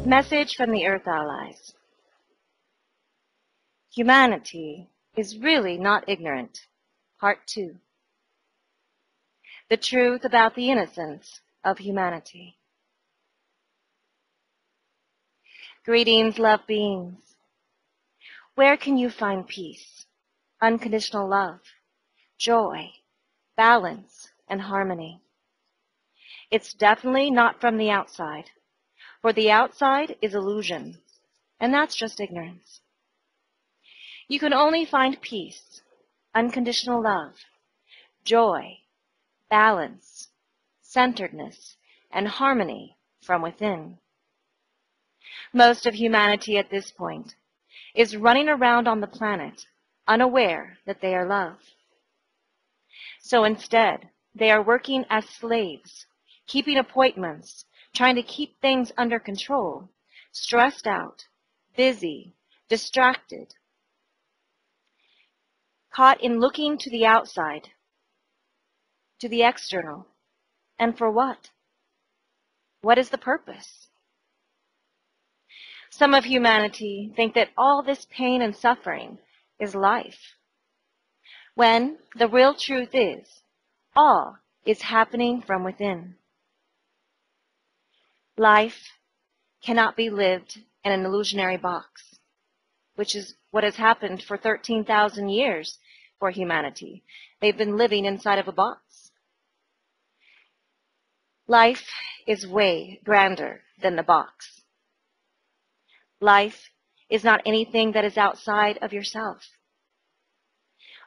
Message from the Earth Allies. Humanity is really not ignorant. Part 2. The truth about the innocence of humanity. Greetings, love beings. Where can you find peace, unconditional love, joy, balance, and harmony? It's definitely not from the outside, for the outside is illusion, and that's just ignorance. You can only find peace, unconditional love, joy, balance, centeredness, and harmony from within. Most of humanity at this point is running around on the planet unaware that they are love. So instead, they are working as slaves, keeping appointments, trying to keep things under control, stressed out, busy, distracted, caught in looking to the outside, to the external. And for what? What is the purpose? Some of humanity think that all this pain and suffering is life, when the real truth is, all is happening from within. Life cannot be lived in an illusionary box, which is what has happened for 13,000 years for humanity. They've been living inside of a box. Life is way grander than the box. Life is not anything that is outside of yourself.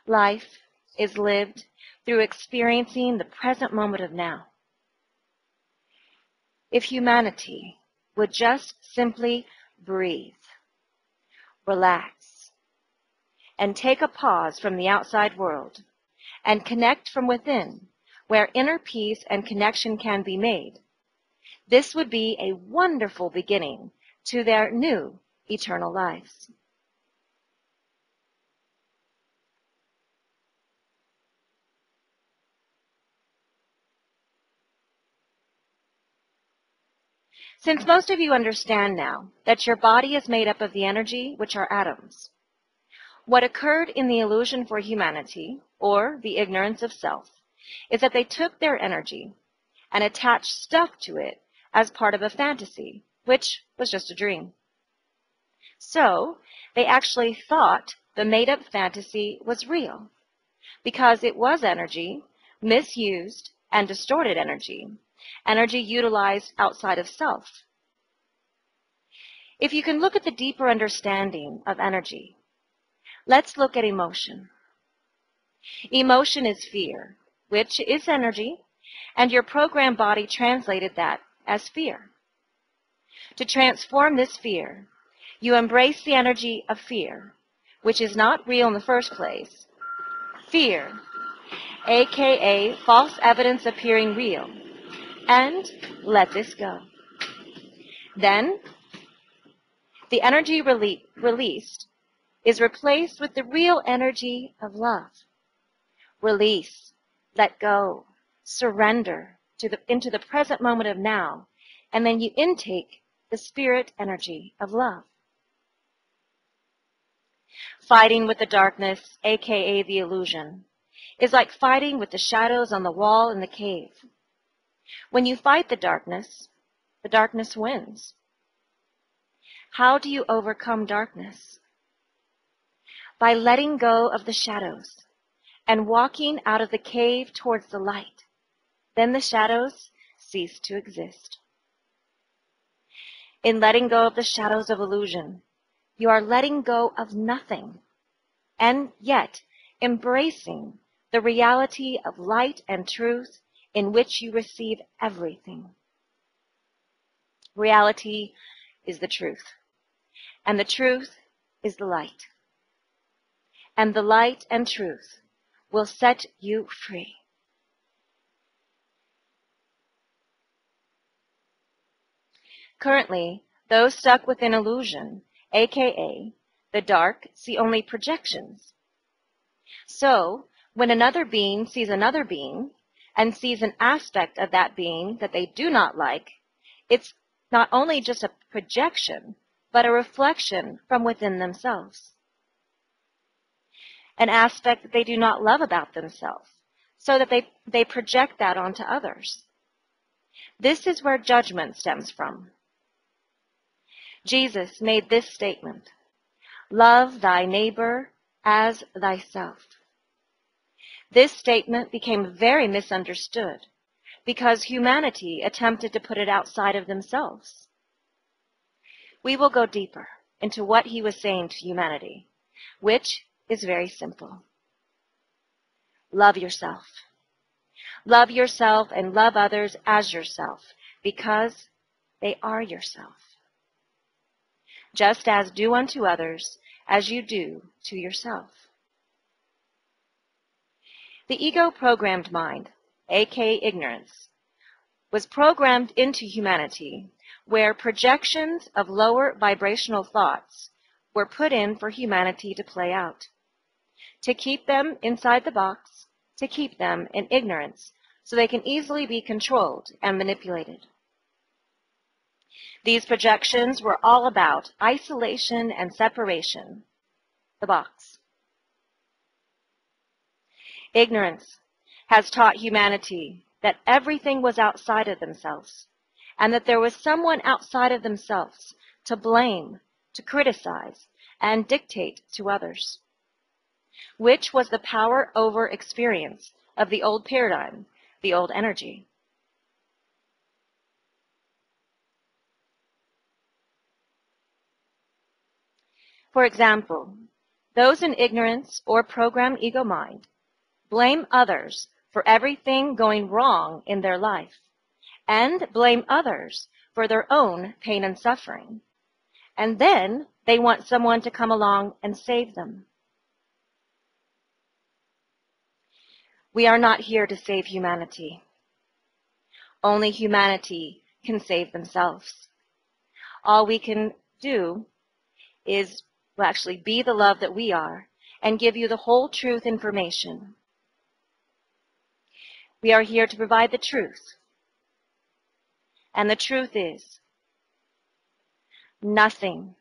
Life is lived through experiencing the present moment of now. If humanity would just simply breathe, relax, and take a pause from the outside world and connect from within, where inner peace and connection can be made, this would be a wonderful beginning to their new eternal lives. Since most of you understand now that your body is made up of the energy, which are atoms, what occurred in the illusion for humanity, or the ignorance of self, is that they took their energy and attached stuff to it as part of a fantasy, which was just a dream. So, they actually thought the made-up fantasy was real, because it was energy, misused and distorted energy utilized outside of self. If you can look at the deeper understanding of energy, let's look at emotion. Emotion is fear, which is energy, and your programmed body translated that as fear. To transform this fear, you embrace the energy of fear, which is not real in the first place. Fear, aka false evidence appearing real, and let this go. Then, the energy released is replaced with the real energy of love. Release, let go, surrender into the present moment of now, and then you intake the spirit energy of love. Fighting with the darkness, aka the illusion, is like fighting with the shadows on the wall in the cave. When you fight the darkness wins. How do you overcome darkness? By letting go of the shadows and walking out of the cave towards the light. Then the shadows cease to exist. In letting go of the shadows of illusion, you are letting go of nothing, and yet embracing the reality of light and truth in which you receive everything. Reality is the truth, and the truth is the light. And the light and truth will set you free. Currently, those stuck within illusion, aka the dark, see only projections. So, when another being sees another being, and sees an aspect of that being that they do not like, it's not only just a projection, but a reflection from within themselves. An aspect that they do not love about themselves, so that they project that onto others. This is where judgment stems from. Jesus made this statement, "Love thy neighbor as thyself." This statement became very misunderstood because humanity attempted to put it outside of themselves. We will go deeper into what he was saying to humanity, which is very simple. Love yourself. Love yourself and love others as yourself, because they are yourself. Just as do unto others as you do to yourself. The ego-programmed mind, aka ignorance, was programmed into humanity where projections of lower vibrational thoughts were put in for humanity to play out, to keep them inside the box, to keep them in ignorance so they can easily be controlled and manipulated. These projections were all about isolation and separation, the box. Ignorance has taught humanity that everything was outside of themselves, and that there was someone outside of themselves to blame, to criticize, and dictate to others, which was the power over experience of the old paradigm, the old energy. For example, those in ignorance or programmed ego mind blame others for everything going wrong in their life, and blame others for their own pain and suffering. And then they want someone to come along and save them. We are not here to save humanity. Only humanity can save themselves. All we can do is actually be the love that we are and give you the whole truth information. We are here to provide the truth. And the truth is, nothing,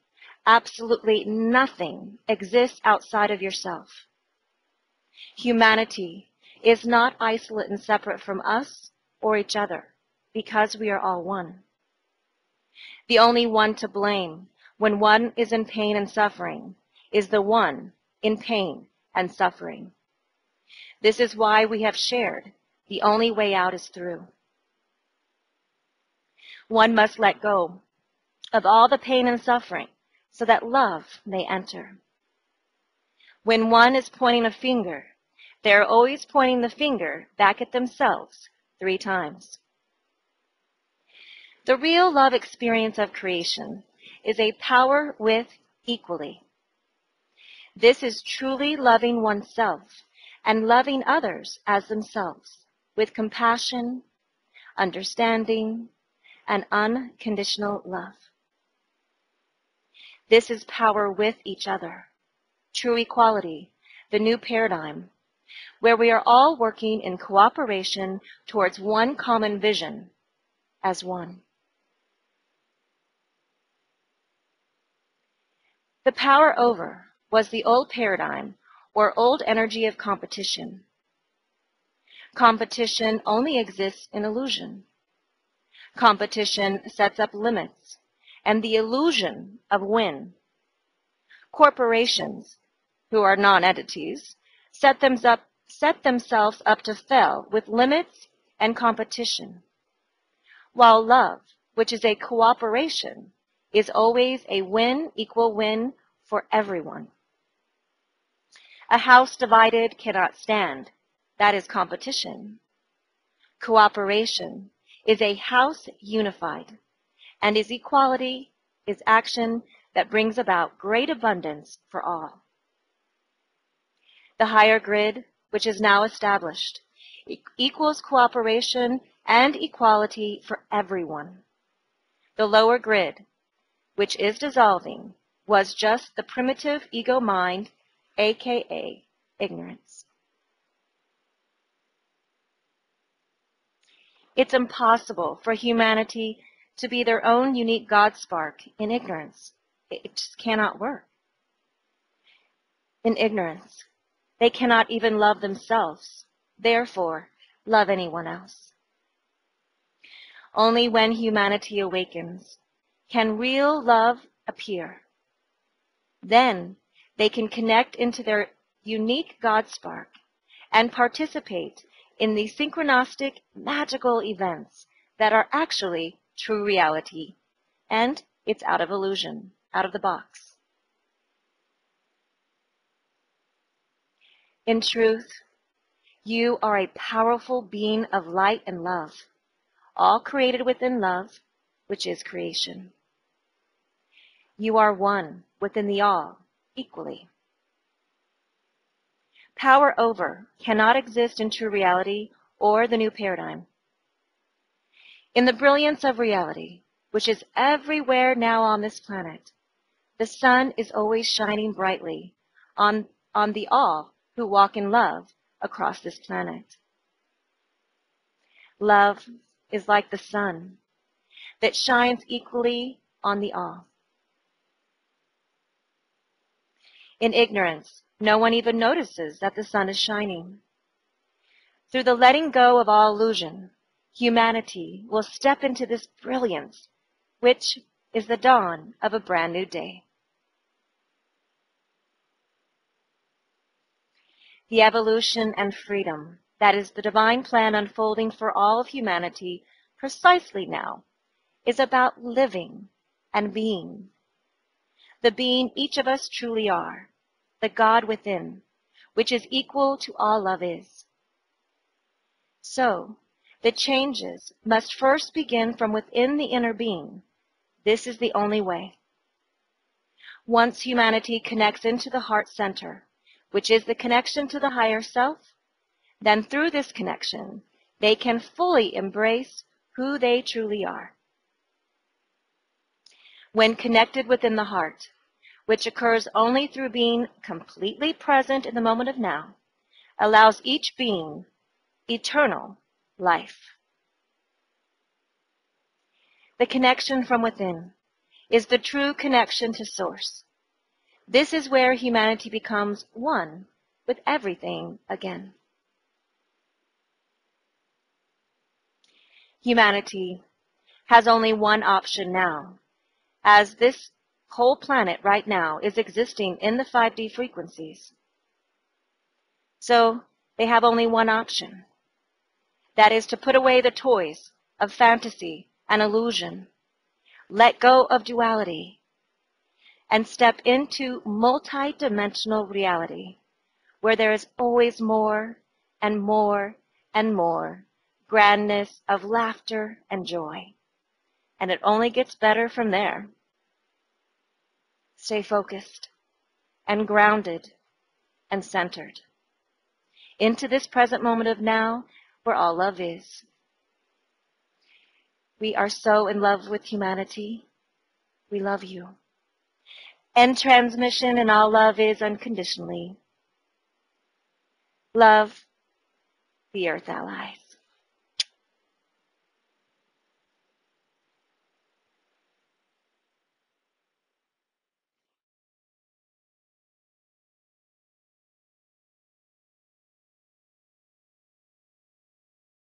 absolutely nothing exists outside of yourself. Humanity is not isolate and separate from us or each other, because we are all one. The only one to blame when one is in pain and suffering is the one in pain and suffering. This is why we have shared the only way out is through. One must let go of all the pain and suffering so that love may enter. When one is pointing a finger, they are always pointing the finger back at themselves 3 times. The real love experience of creation is a power with equally. This is truly loving oneself and loving others as themselves with compassion, understanding, and unconditional love. This is power with each other, true equality, the new paradigm, where we are all working in cooperation towards one common vision as one. The power over was the old paradigm or old energy of competition. Competition only exists in illusion. Competition sets up limits and the illusion of win. Corporations, who are non-entities, set themselves up to fail with limits and competition, while love, which is a cooperation, is always a win equal win for everyone. A house divided cannot stand. That is competition. Cooperation is a house unified, and is equality, is action that brings about great abundance for all. The higher grid, which is now established, equals cooperation and equality for everyone. The lower grid, which is dissolving, was just the primitive ego mind, aka ignorance. It's impossible for humanity to be their own unique God spark in ignorance. It just cannot work. In ignorance, they cannot even love themselves, therefore love anyone else. Only when humanity awakens can real love appear. Then they can connect into their unique God spark and participate in the synchronistic magical events that are actually true reality, and it's out of illusion, out of the box. In truth, you are a powerful being of light and love, all created within love, which is creation. You are one within the all, equally. Power over cannot exist in true reality or the new paradigm. In the brilliance of reality, which is everywhere now on this planet, the sun is always shining brightly on the all who walk in love across this planet. Love is like the sun that shines equally on the all. In ignorance, no one even notices that the sun is shining. Through the letting go of all illusion, humanity will step into this brilliance, which is the dawn of a brand new day. The evolution and freedom that is the divine plan unfolding for all of humanity precisely now is about living and being. The being each of us truly are, the God within, which is equal to all love is. So, the changes must first begin from within the inner being. This is the only way. Once humanity connects into the heart center, which is the connection to the higher self, then through this connection, they can fully embrace who they truly are. When connected within the heart, which occurs only through being completely present in the moment of now, allows each being eternal life. The connection from within is the true connection to Source. This is where humanity becomes one with everything again. Humanity has only one option now, as this whole planet right now is existing in the 5D frequencies. So they have only one option. That is to put away the toys of fantasy and illusion, let go of duality, and step into multi-dimensional reality, where there is always more and more and more grandness of laughter and joy. And it only gets better from there. Stay focused and grounded and centered into this present moment of now where all love is. We are so in love with humanity. We love you. End transmission, and all love is unconditionally. Love, the Earth Allies.